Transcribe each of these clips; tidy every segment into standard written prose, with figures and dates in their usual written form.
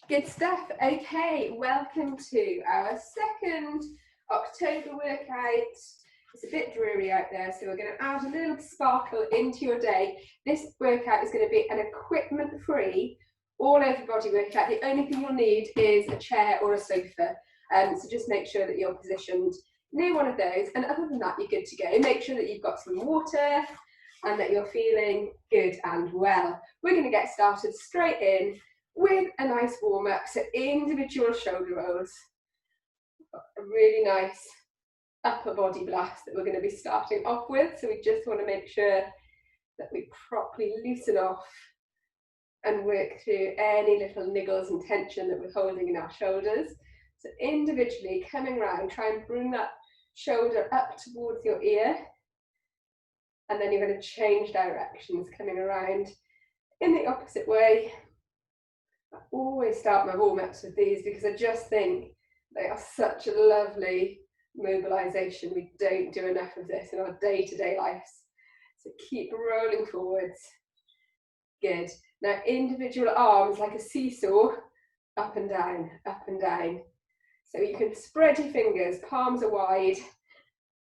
Good stuff. Okay, welcome to our second October workout. It's a bit dreary out there, so we're going to add a little sparkle into your day. This workout is going to be an equipment-free, all-over body workout. The only thing you'll need is a chair or a sofa. So just make sure that you're positioned near one of those. And other than that, you're good to go. Make sure that you've got some water and that you're feeling good and well. We're going to get started straight in with a nice warm-up, so individual shoulder rolls. A really nice upper body blast that we're going to be starting off with, so we just want to make sure that we properly loosen off and work through any little niggles and tension that we're holding in our shoulders. So individually coming around, try and bring that shoulder up towards your ear, and then you're going to change directions, coming around in the opposite way. I always start my warm-ups with these because I just think they are such a lovely mobilization. We don't do enough of this in our day-to-day lives. So keep rolling forwards. Good. Now individual arms like a seesaw, up and down, up and down. So you can spread your fingers, palms are wide,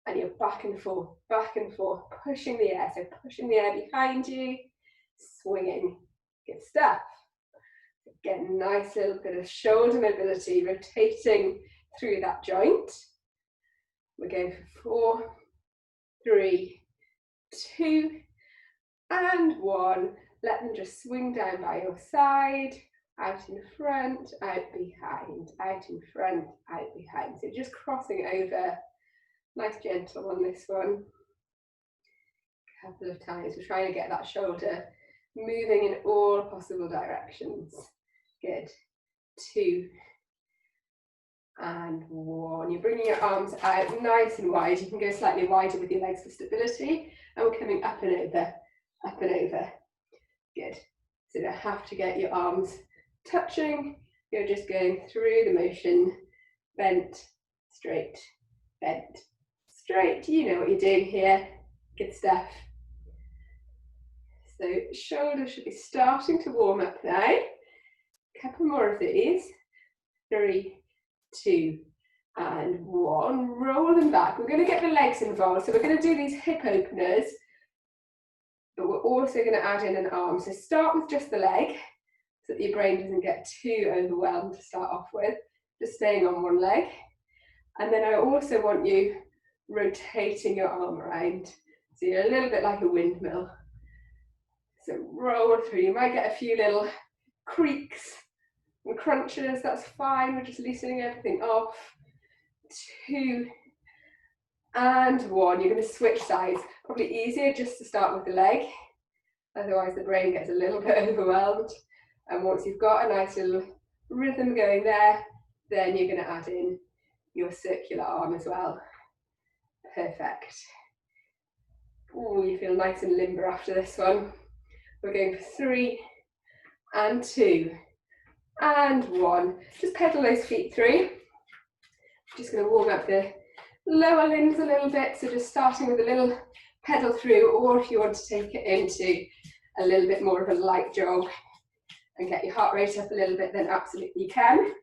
and you're back and forth, pushing the air. So pushing the air behind you, swinging. Good stuff. Again, nice little bit of shoulder mobility, rotating through that joint. We're going for 4, 3, 2, and 1. Let them just swing down by your side, out in front, out behind, out in front, out behind. So just crossing over. Nice gentle on this one. A couple of times. We're trying to get that shoulder moving in all possible directions. Good. 2 and 1. You're bringing your arms out nice and wide. You can go slightly wider with your legs for stability. And we're coming up and over, up and over. Good. So you don't have to get your arms touching. You're just going through the motion. Bent, straight, bent, straight. You know what you're doing here. Good stuff. So shoulders should be starting to warm up now. Couple more of these. 3, 2, and 1. Roll them back. We're going to get the legs involved. So we're going to do these hip openers, but we're also going to add in an arm. So start with just the leg, so that your brain doesn't get too overwhelmed to start off with. Just staying on one leg. And then I also want you rotating your arm around. So you're a little bit like a windmill. So roll through. You might get a few little creaks and crunches, that's fine. We're just loosening everything off. 2 and 1. You're going to switch sides. Probably easier just to start with the leg, otherwise the brain gets a little bit overwhelmed. And once you've got a nice little rhythm going there, then you're going to add in your circular arm as well. Perfect. Oh, you feel nice and limber after this one. We're going for 3 and 2 and 1. Just pedal those feet through. Just going to warm up the lower limbs a little bit. So just starting with a little pedal through, or if you want to take it into a little bit more of a light jog and get your heart rate up a little bit, then absolutely you can.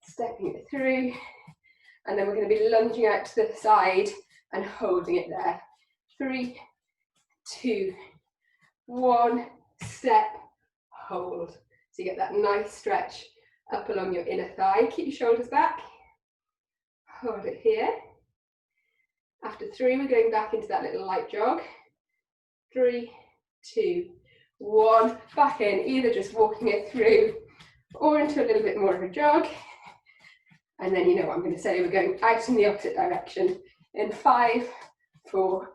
Stepping it through, and then we're going to be lunging out to the side and holding it there. 3, 2, 1, step, hold. So you get that nice stretch up along your inner thigh. Keep your shoulders back. Hold it here. After 3, we're going back into that little light jog. 3, 2, 1. Back in, either just walking it through or into a little bit more of a jog. And then you know what I'm going to say. We're going out in the opposite direction in 5, 4,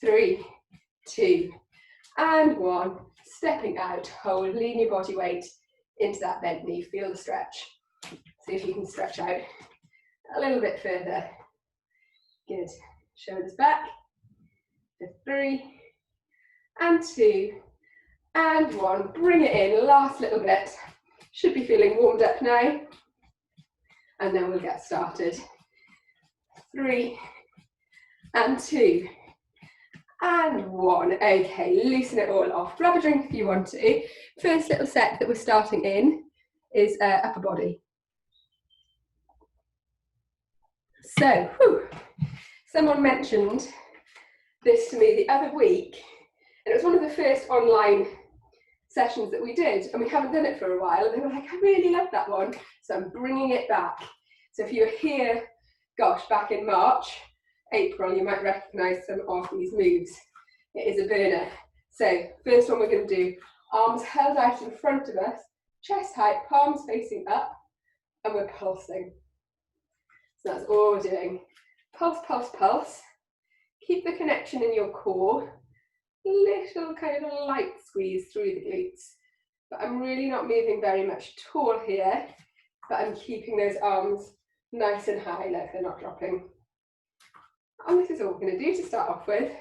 3, 2, and 1. Stepping out, hold, lean your body weight into that bent knee. Feel the stretch. See if you can stretch out a little bit further. Good. Shoulders back. For 3 and 2 and 1. Bring it in. Last little bit. Should be feeling warmed up now. And then we'll get started. 3 and 2 and 1. Okay, loosen it all off. Grab a drink if you want to. First little set that we're starting in is upper body. So, someone mentioned this to me the other week, and it was one of the first online sessions that we did, and we haven't done it for a while, and they were like, I really love that one, so I'm bringing it back. So if you were here, gosh, back in March, April, you might recognise some of these moves. It is a burner. So first one we're going to do, arms held out in front of us, chest height, palms facing up, and we're pulsing. So that's all we're doing. Pulse, pulse, pulse. Keep the connection in your core. Little kind of a light squeeze through the glutes. But I'm really not moving very much at all here, but I'm keeping those arms nice and high, like they're not dropping. And this is all we're going to do to start off with.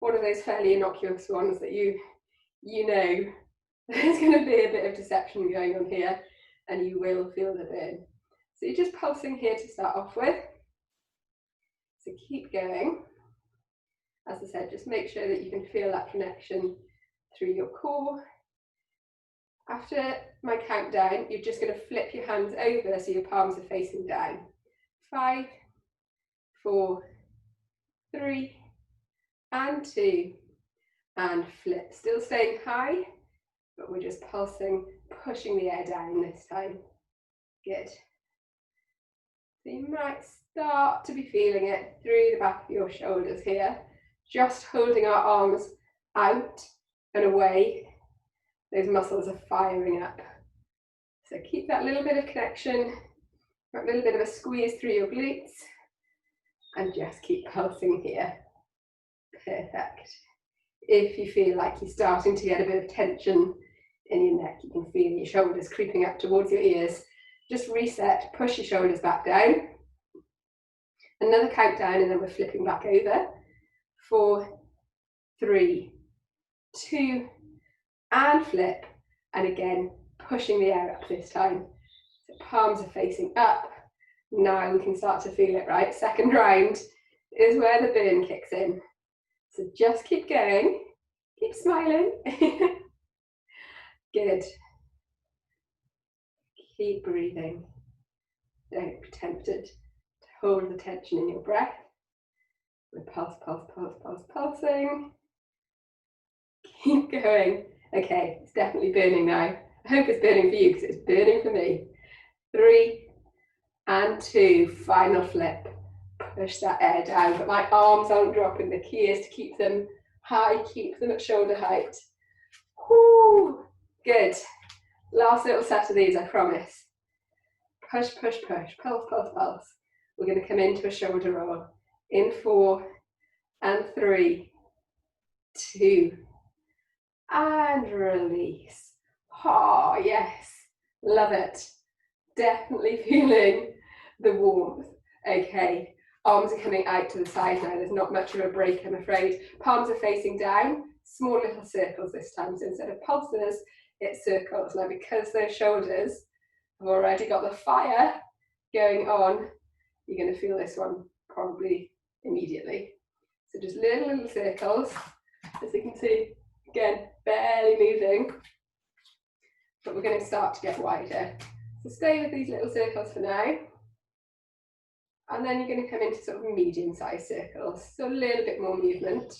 One of those fairly innocuous ones that you know there's going to be a bit of deception going on here, and you will feel the burn. So you're just pulsing here to start off with. So keep going. As I said, just make sure that you can feel that connection through your core. After my countdown, you're just going to flip your hands over so your palms are facing down. 5, 4, 3, and 2, and flip. Still staying high, but we're just pulsing, pushing the air down this time. Good. So you might start to be feeling it through the back of your shoulders here. Just holding our arms out and away. Those muscles are firing up. So keep that little bit of connection, that little bit of a squeeze through your glutes, and just keep pulsing here. Perfect. If you feel like you're starting to get a bit of tension in your neck, you can feel your shoulders creeping up towards your ears. Just reset, push your shoulders back down. Another countdown, and then we're flipping back over. 4, 3, 2, and flip. And again, pushing the air up this time. So palms are facing up. Now we can start to feel it, right? Second round is where the burn kicks in. So just keep going. Keep smiling. Good. Keep breathing. Don't be tempted to hold the tension in your breath. We're pulse, pulse, pulse, pulse, pulsing. Keep going. Okay, it's definitely burning now. I hope it's burning for you because it's burning for me. 3, and 2, final flip. Push that air down, but my arms aren't dropping. The key is to keep them high, keep them at shoulder height. Woo, good. Last little set of these, I promise. Push, push, push, pulse, pulse, pulse. We're going to come into a shoulder roll. In 4, and 3, 2, and release. Oh, yes, love it. Definitely feeling the warmth. Okay, arms are coming out to the side now. There's not much of a break, I'm afraid. Palms are facing down, small little circles this time. So instead of pulses, it's circles. Now, because those shoulders have already got the fire going on, you're going to feel this one probably immediately. So just little circles, as you can see, again, barely moving, but we're going to start to get wider. So stay with these little circles for now, and then you're going to come into sort of medium-sized circles, so a little bit more movement.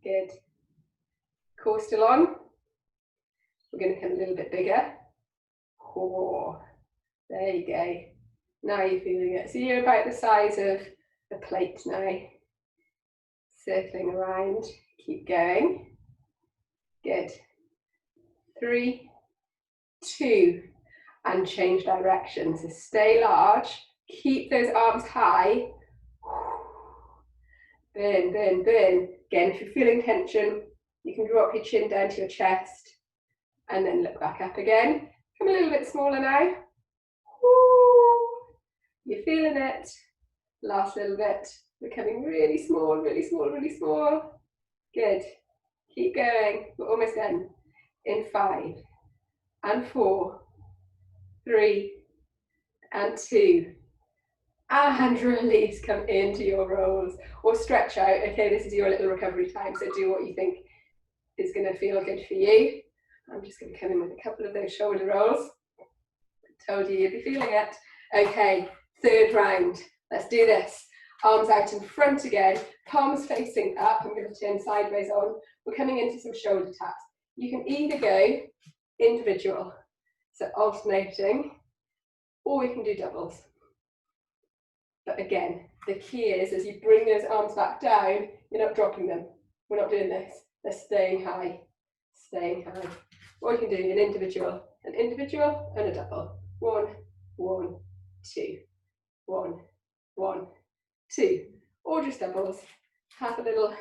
Good. Core still on. We're going to come a little bit bigger. Oh, there you go. Now you're feeling it. So you're about the size of a plate now. Circling around. Keep going. Good. 3, 2, and change direction. So stay large. Keep those arms high. Burn, burn, burn. Again, if you're feeling tension, you can drop your chin down to your chest and then look back up again. Come a little bit smaller now. Woo. You're feeling it. Last little bit. Becoming really small, really small, really small. Good. Keep going. We're almost done. In 5, and 4, 3, and 2, and release. Come into your rolls or stretch out. Okay, this is your little recovery time, so do what you think is going to feel good for you. I'm just going to come in with a couple of those shoulder rolls. I told you you'd be feeling it. Okay, third round. Let's do this. Arms out in front again, palms facing up. I'm going to turn sideways on. We're coming into some shoulder taps. You can either go individual, so alternating, or we can do doubles. But again, the key is as you bring those arms back down, you're not dropping them. We're not doing this. They're staying high, staying high. Or you can do an individual and a double. 1, 1, 2, 1, 1, 2. Or just doubles. Have a little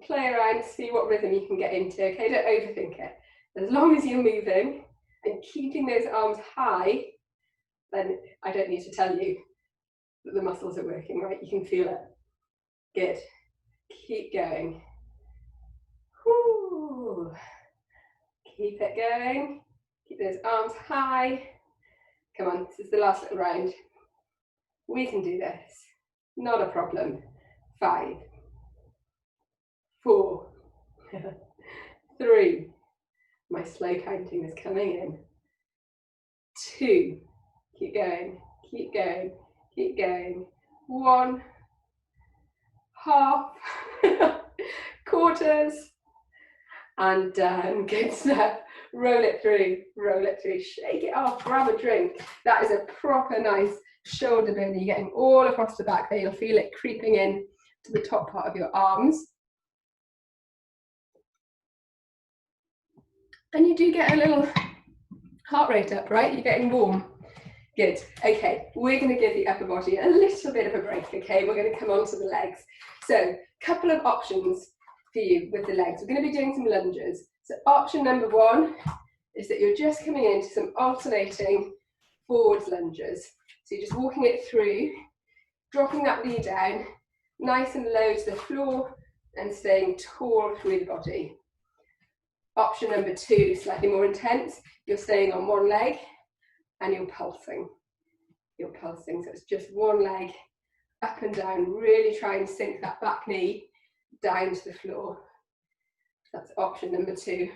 play around, see what rhythm you can get into. Okay, don't overthink it. As long as you're moving and keeping those arms high, then I don't need to tell you that the muscles are working, right? You can feel it. Good. Keep going. Whoo. Keep it going. Keep those arms high. Come on, this is the last little round. We can do this. Not a problem. 5, 4, 3. My slow counting is coming in. 2. Keep going. Keep going. Keep going. 1. Half. Quarters. And done. Good stuff. Roll it through. Roll it through. Shake it off. Grab a drink. That is a proper nice shoulder burner. You're getting all across the back there. You'll feel it creeping in to the top part of your arms. And you do get a little heart rate up, right? You're getting warm. Good. Okay, we're going to give the upper body a little bit of a break, okay? We're going to come on to the legs. So, a couple of options for you with the legs. We're going to be doing some lunges. So, option number 1 is that you're just coming into some alternating forwards lunges. So, you're just walking it through, dropping that knee down, nice and low to the floor, and staying tall through the body. Option number 2, slightly more intense. You're staying on one leg and you're pulsing. You're pulsing, so it's just one leg up and down. Really try and sink that back knee down to the floor. That's option number 2.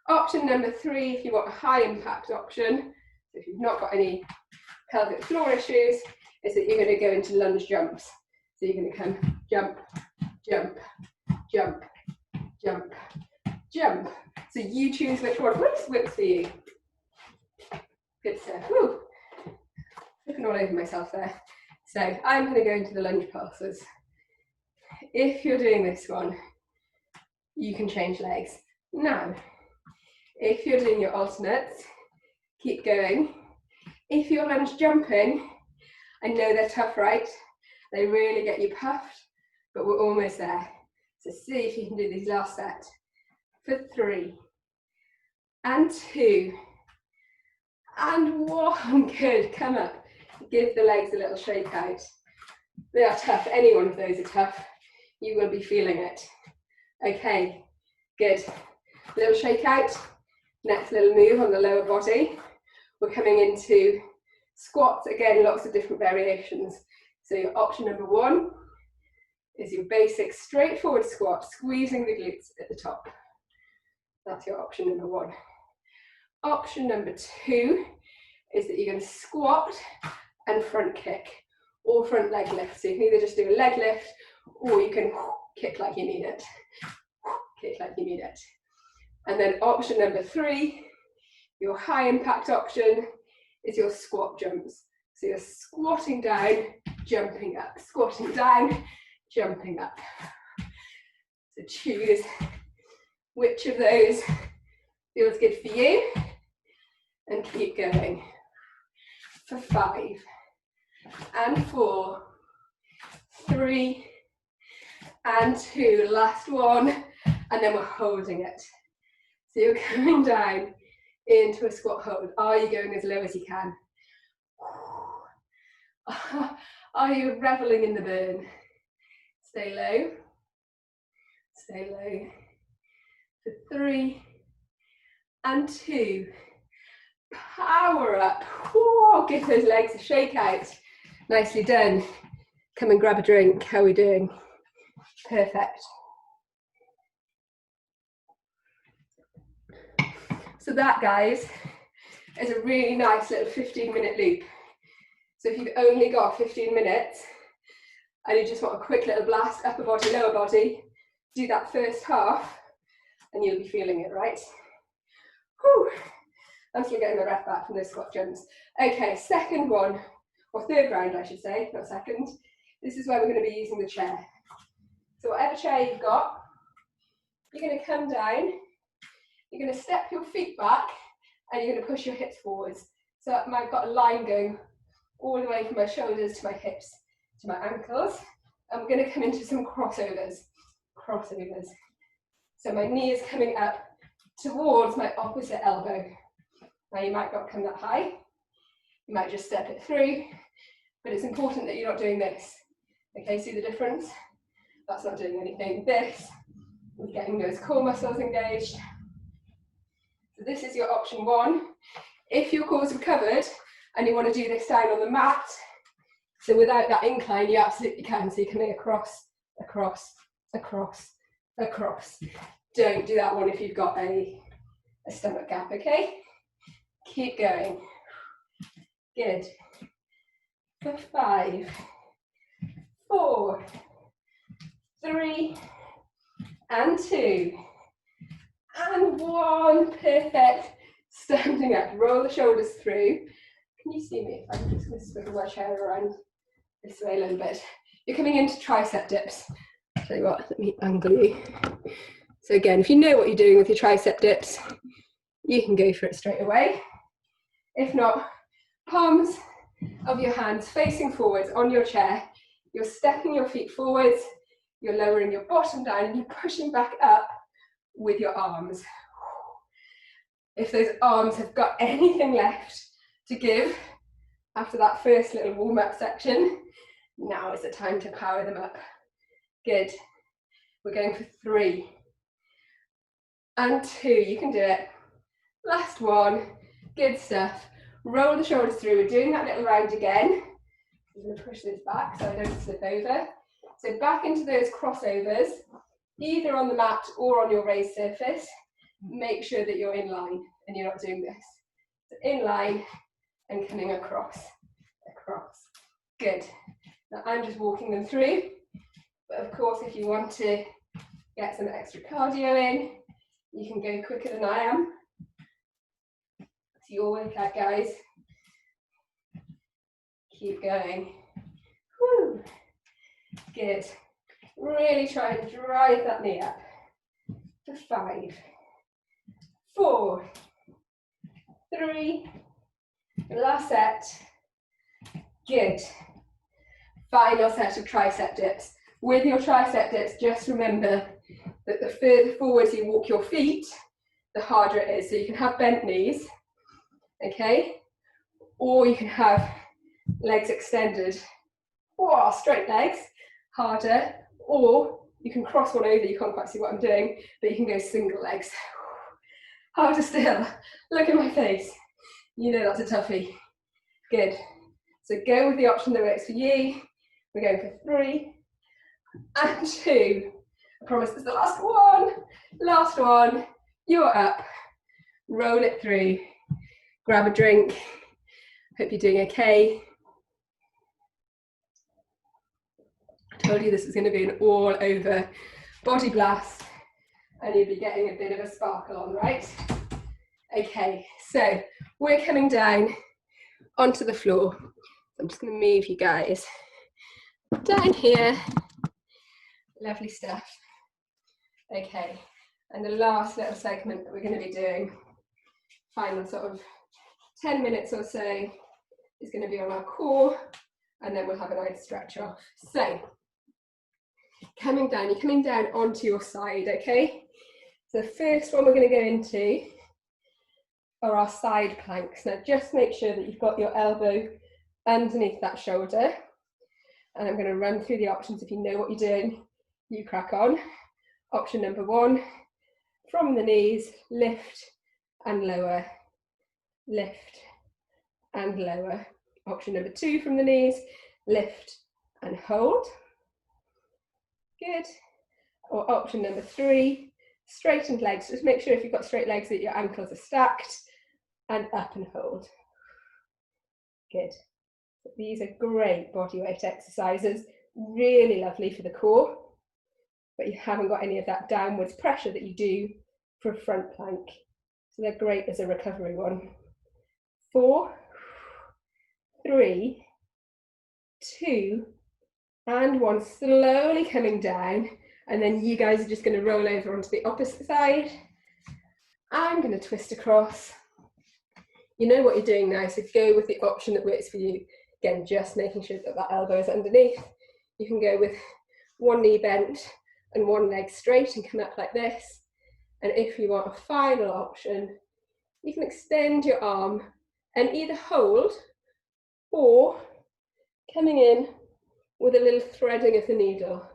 Option number 3, if you want a high impact option, so if you've not got any pelvic floor issues, is that you're going to go into lunge jumps. So you're going to come jump, jump, jump, jump, jump. So you choose which one works for you. Good stuff. Woo. Looking all over myself there. So I'm going to go into the lunge pulses. If you're doing this one, you can change legs. Now, if you're doing your alternates, keep going. If you're lunge jumping, I know they're tough, right? They really get you puffed, but we're almost there. So see if you can do these last set. For 3, and 2, and 1. Good. Come up. Give the legs a little shake out. They are tough. Any one of those are tough. You will be feeling it. Okay. Good. Little shake out. Next little move on the lower body. We're coming into squats. Again, lots of different variations. So your option number 1 is your basic straightforward squat, squeezing the glutes at the top. That's your option number 1. Option number 2 is that you're going to squat and front kick or front leg lift. So you can either just do a leg lift or you can kick like you mean it. Kick like you mean it. And then option number 3, your high impact option, is your squat jumps. So you're squatting down, jumping up, squatting down, jumping up. So choose which of those feels good for you and keep going. For 5, and 4, 3, and 2, last one, and then we're holding it. So you're coming down into a squat hold. Are you going as low as you can? Are you reveling in the burn? Stay low. Stay low. For 3, and 2. Power up. Whoa, give those legs a shake out. Nicely done. Come and grab a drink. How are we doing? Perfect. So that, guys, is a really nice little 15-minute loop. So if you've only got 15 minutes and you just want a quick little blast, upper body, lower body, do that first half and you'll be feeling it, right? Whew. I'm still getting my breath back from those squat jumps. Okay, second one, or third round I should say, not second. This is where we're going to be using the chair. So whatever chair you've got, you're going to come down, you're going to step your feet back and you're going to push your hips forwards. So I've got a line going all the way from my shoulders to my hips to my ankles. I'm going to come into some crossovers. So my knee is coming up towards my opposite elbow. Now you might not come that high, you might just step it through, but it's important that you're not doing this. Okay, see the difference? That's not doing anything. This is getting those core muscles engaged. So this is your option one. If your core's recovered and you want to do this down on the mat, so without that incline, you absolutely can. So you're coming across, across, across, across. Don't do that one if you've got a stomach gap, okay? Keep going. Good. For 5, 4, 3, and 2, and 1. Perfect. Standing up. Roll the shoulders through. Can you see me? I'm just going to swivel my chair around this way a little bit. You're coming into tricep dips. I'll tell you what, let me angle you. So again, if you know what you're doing with your tricep dips, you can go for it straight away. If not, palms of your hands facing forwards on your chair. You're stepping your feet forwards, you're lowering your bottom down, and you're pushing back up with your arms. If those arms have got anything left to give after that first little warm-up section, now is the time to power them up. Good. We're going for 3 and 2. You can do it. Last one. Good stuff. Roll the shoulders through. We're doing that little round again. I'm going to push this back so I don't slip over. So back into those crossovers, either on the mat or on your raised surface. Make sure that you're in line and you're not doing this. So in line and coming across, across. Good. Now I'm just walking them through, but of course if you want to get some extra cardio in, you can go quicker than I am. It's your workout, guys. Keep going. Woo. Good. Really try and drive that knee up. For 5, 4, 3, last set. Good. Final set of tricep dips. With your tricep dips, just remember that the further forwards you walk your feet, the harder it is. So you can have bent knees, okay? Or you can have legs extended. Or straight legs, harder. Or you can cross one over, you can't quite see what I'm doing, but you can go single legs. Harder still. Look at my face. You know that's a toughie. Good. So go with the option that works for you. We're going for 3 and 2. I promise it's the last one. Last one. You're up. Roll it through. Grab a drink. Hope you're doing okay. I told you this is going to be an all over body blast and you'll be getting a bit of a sparkle on, right? Okay, so we're coming down onto the floor. I'm just going to move you guys down here. Lovely stuff. Okay, and the last little segment that we're going to be doing, final sort of 10 minutes or so, is going to be on our core, and then we'll have a nice stretch off. So, coming down, you're coming down onto your side, okay? So the first one we're going to go into are our side planks. Now just make sure that you've got your elbow underneath that shoulder. And I'm going to run through the options. If you know what you're doing, you crack on. Option number 1, from the knees, lift and lower, lift and lower. Option number 2, from the knees, lift and hold. Good. Or option number 3, straightened legs. Just make sure if you've got straight legs that your ankles are stacked, and up and hold. Good. These are great body weight exercises, really lovely for the core, but you haven't got any of that downwards pressure that you do for a front plank. So they're great as a recovery one. 4, 3, 2, and 1. Slowly coming down, and then you guys are just going to roll over onto the opposite side. I'm going to twist across. You know what you're doing now, so go with the option that works for you. Again, just making sure that that elbow is underneath. You can go with one knee bent and one leg straight and come up like this. And if you want a final option, you can extend your arm and either hold or coming in with a little threading of the needle.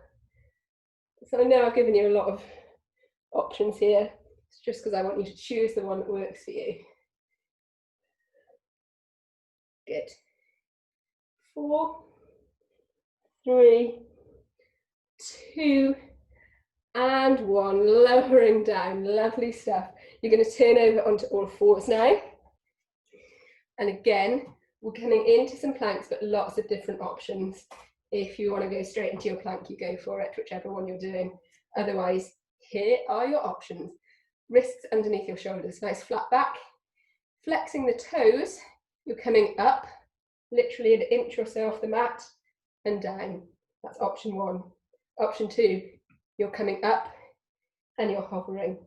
So I know I've given you a lot of options here. It's just because I want you to choose the one that works for you. Good. 4, 3, 2, and 1. Lowering down. Lovely stuff. You're going to turn over onto all fours now. And again, we're coming into some planks, but lots of different options. If you want to go straight into your plank, you go for it, whichever one you're doing. Otherwise, here are your options. Wrists underneath your shoulders, nice flat back. Flexing the toes, you're coming up, literally an inch or so off the mat, and down. That's option 1. Option 2, you're coming up and you're hovering.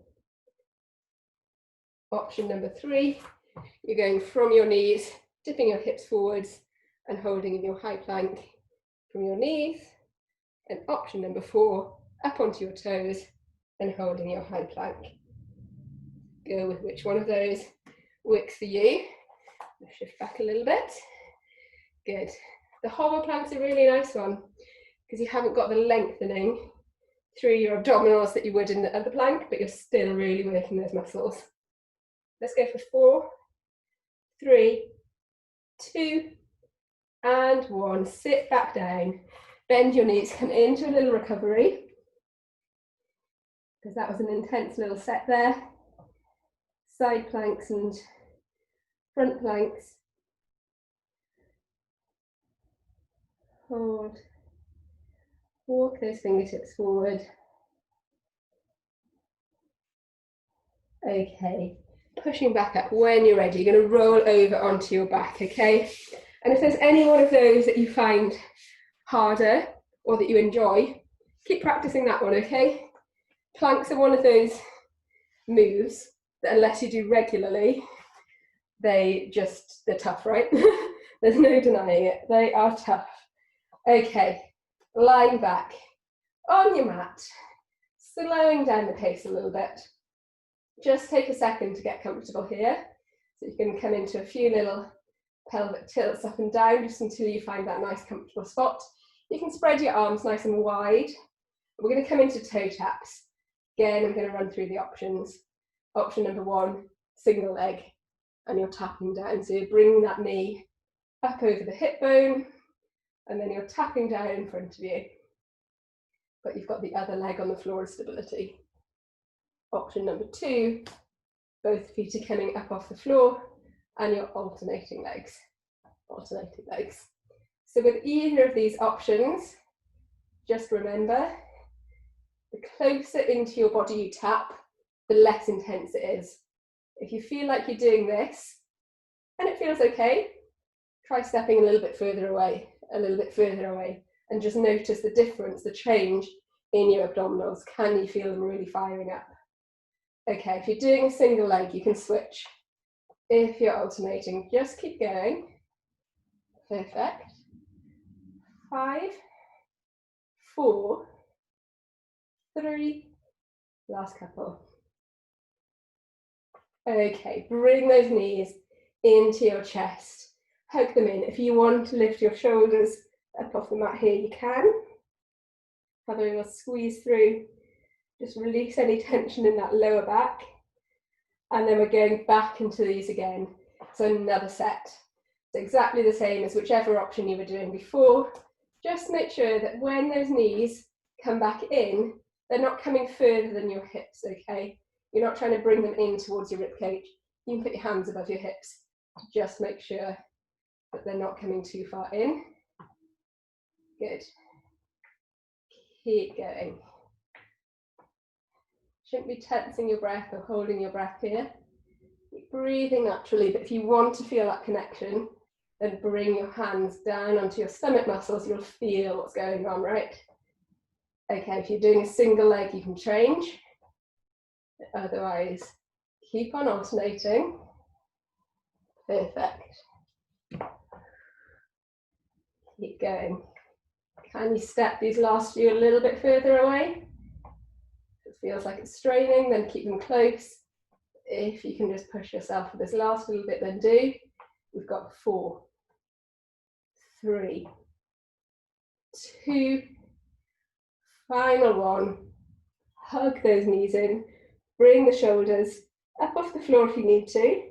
Option number 3, you're going from your knees, dipping your hips forwards and holding in your high plank from your knees. And option number 4, up onto your toes and holding your high plank. Go with which one of those works for you. I'll shift back a little bit. Good. The hover plank's a really nice one because you haven't got the lengthening through your abdominals that you would in the other plank, but you're still really working those muscles. Let's go for 4, 3, 2, and 1. Sit back down. Bend your knees, come into a little recovery because that was an intense little set there. Side planks and front planks. Hold. Walk those fingertips forward. Okay, pushing back up. When you're ready, you're going to roll over onto your back, okay? And if there's any one of those that you find harder or that you enjoy, keep practicing that one, okay? Planks are one of those moves that unless you do regularly, they're tough, right? There's no denying it. They are tough. Okay, lying back on your mat, slowing down the pace a little bit. Just take a second to get comfortable here. So you can come into a few little pelvic tilts up and down just until you find that nice comfortable spot. You can spread your arms nice and wide. We're going to come into toe taps. Again, I'm going to run through the options. Option number 1, single leg, and you're tapping down. So you're bringing that knee up over the hip bone, and then you're tapping down in front of you. But you've got the other leg on the floor of stability. Option number 2, both feet are coming up off the floor, and you're alternating legs. Alternating legs. So with either of these options, just remember, the closer into your body you tap, the less intense it is. If you feel like you're doing this, and it feels okay, try stepping a little bit further away, and just notice the difference, the change in your abdominals. Can you feel them really firing up? Okay, if you're doing a single leg, you can switch. If you're alternating, just keep going. Perfect. 5, 4, 3, last couple. Okay, bring those knees into your chest. Hug them in. If you want to lift your shoulders up off the mat here, you can. Have a little squeeze through. Just release any tension in that lower back. And then we're going back into these again. So another set. It's exactly the same as whichever option you were doing before. Just make sure that when those knees come back in, They're not coming further than your hips, okay? You're not trying to bring them in towards your ribcage. You can put your hands above your hips to just make sure that they're not coming too far in. Good. Keep going. Shouldn't be tensing your breath or holding your breath here. Keep breathing naturally, but if you want to feel that connection, then bring your hands down onto your stomach muscles. You'll feel what's going on, right? Okay, if you're doing a single leg, you can change. Otherwise, keep on alternating. Perfect. Keep going. Can you step these last few a little bit further away? If it feels like it's straining, then keep them close. If you can just push yourself for this last little bit, then do. We've got 4, 3, 2, final 1. Hug those knees in. Bring the shoulders up off the floor if you need to.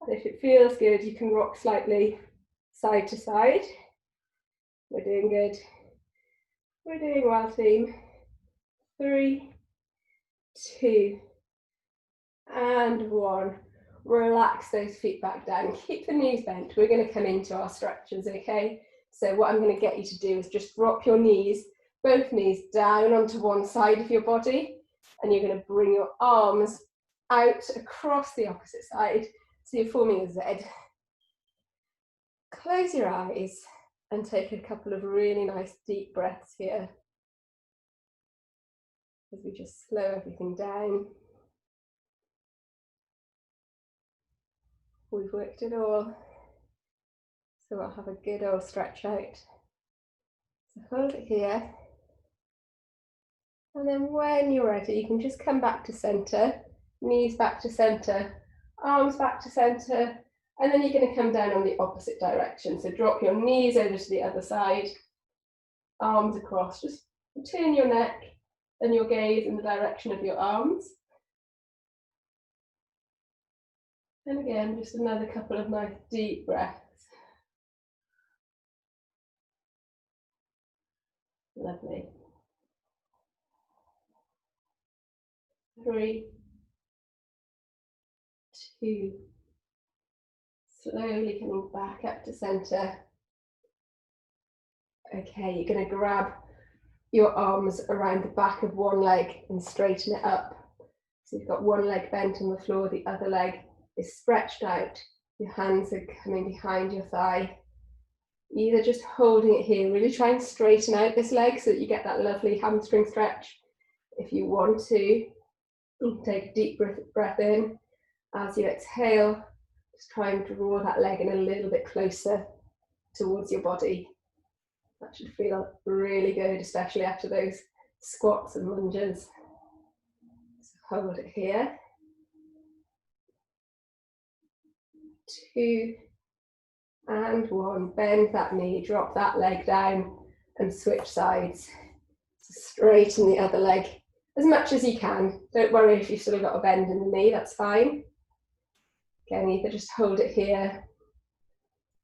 And if it feels good, you can rock slightly side to side. We're doing good. We're doing well, team. 3, 2, and 1. Relax those feet back down. Keep the knees bent. We're going to come into our stretches, okay? So what I'm going to get you to do is just drop your knees, both knees down onto one side of your body, and you're going to bring your arms out across the opposite side. So you're forming a Z. Close your eyes and take a couple of really nice deep breaths here as we just slow everything down. We've worked it all, so we'll have a good old stretch out. So hold it here, and then when you're ready, you can just come back to center, knees back to center, arms back to center, and then you're going to come down on the opposite direction. So drop your knees over to the other side, arms across, just turn your neck and your gaze in the direction of your arms. And again, just another couple of nice deep breaths. Lovely. 3, 2, slowly coming back up to center. Okay, you're going to grab your arms around the back of one leg and straighten it up. So you've got one leg bent on the floor, the other leg is stretched out. Your hands are coming behind your thigh. Either just holding it here, really try and straighten out this leg so that you get that lovely hamstring stretch. If you want to, you can take a deep breath in. As you exhale, just try and draw that leg in a little bit closer towards your body. That should feel really good, especially after those squats and lunges. So hold it here. 2, and 1. Bend that knee, drop that leg down and switch sides. So straighten the other leg as much as you can. Don't worry if you've still got a bend in the knee, that's fine. Again, either just hold it here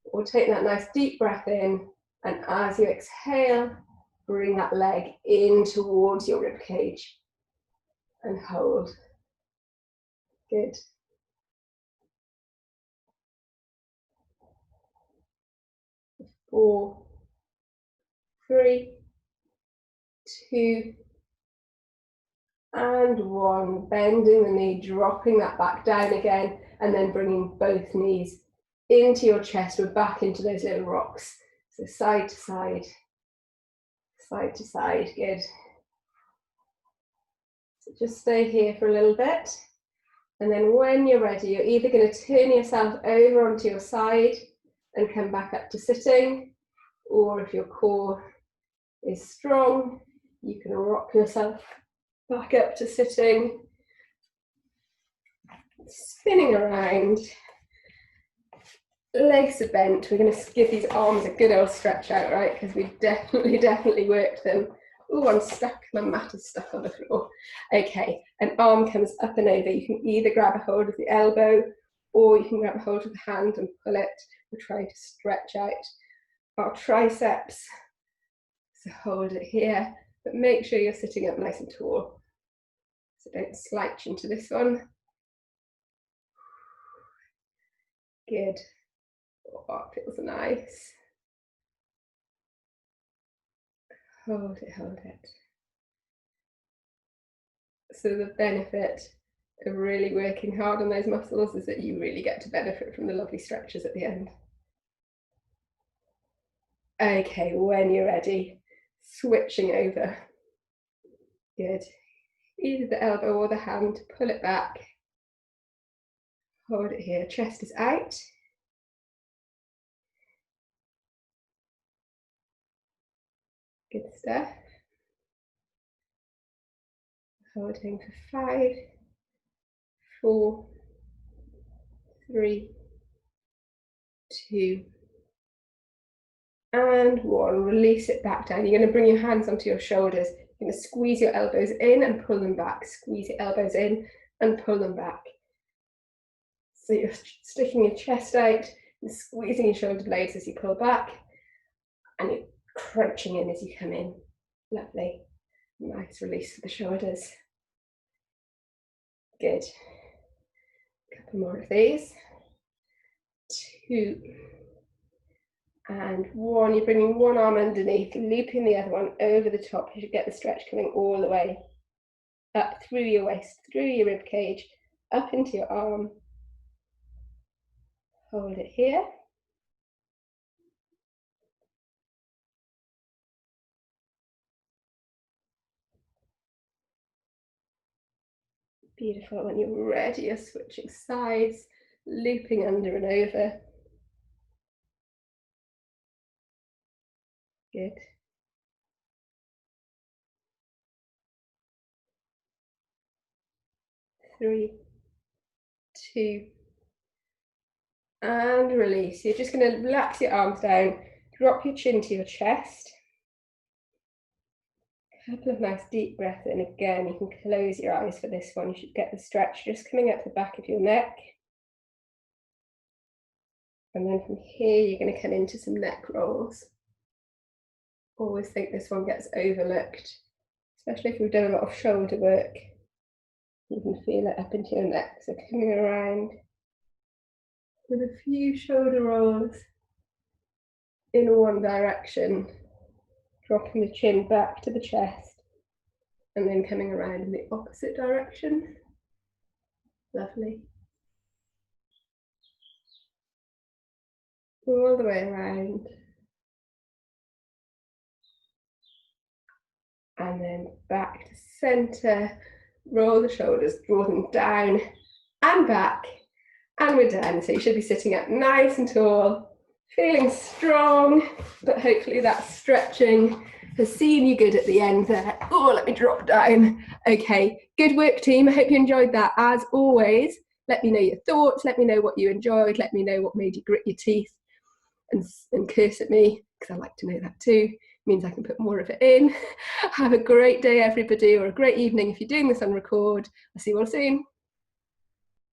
or take that nice deep breath in, and as you exhale, bring that leg in towards your rib cage and hold. Good. Four, 3, 2, and 1. Bending the knee, dropping that back down again, and then bringing both knees into your chest. We're back into those little rocks. So side to side, side to side. Good. So just stay here for a little bit. And then when you're ready, you're either going to turn yourself over onto your side and come back up to sitting, or if your core is strong, you can rock yourself back up to sitting, spinning around. Legs are bent. We're going to give these arms a good old stretch out, right? Because we definitely worked them. Oh, I'm stuck. My mat is stuck on the floor. Okay, an arm comes up and over. You can either grab a hold of the elbow or you can grab a hold of the hand and pull it. We're trying to stretch out our triceps. So hold it here. but make sure you're sitting up nice and tall. So don't slouch into this one. Good. Oh, it feels nice. Hold it, hold it. So the benefit of really working hard on those muscles is that you really get to benefit from the lovely stretches at the end. Okay, when you're ready, switching over. Good. Either the elbow or the hand, pull it back. Hold it here, chest is out. Good stuff. Holding for 5, 4, 3, 2, and 1. Release it back down. You're going to bring your hands onto your shoulders. You're going to squeeze your elbows in and pull them back. Squeeze your elbows in and pull them back. So you're sticking your chest out and squeezing your shoulder blades as you pull back, and you're crunching in as you come in. Lovely. Nice release for the shoulders. Good. A couple more of these. 2 and 1. You're bringing one arm underneath, looping the other one over the top. You should get the stretch coming all the way up through your waist, through your rib cage, up into your arm. Hold it here. Beautiful. When you're ready, you're switching sides, looping under and over. Good. Three, 2, and release. You're just going to relax your arms down, drop your chin to your chest. A couple of nice deep breaths in. Again, you can close your eyes for this one. You should get the stretch just coming up the back of your neck. And then from here, you're going to come into some neck rolls. Always think this one gets overlooked, especially if we've done a lot of shoulder work. You can feel it up into your neck. So coming around with a few shoulder rolls in one direction, dropping the chin back to the chest, and then coming around in the opposite direction. Lovely. All the way around. And then back to center. Roll the shoulders, draw them down and back. And we're done. So you should be sitting up nice and tall, feeling strong, but hopefully that stretching has seen you good at the end there. Oh, let me drop down. Okay, good work, team. I hope you enjoyed that. As always, let me know your thoughts. Let me know what you enjoyed. Let me know what made you grit your teeth and curse at me, because I like to know that too. It means I can put more of it in. Have a great day, everybody, or a great evening if you're doing this on record. I'll see you all soon.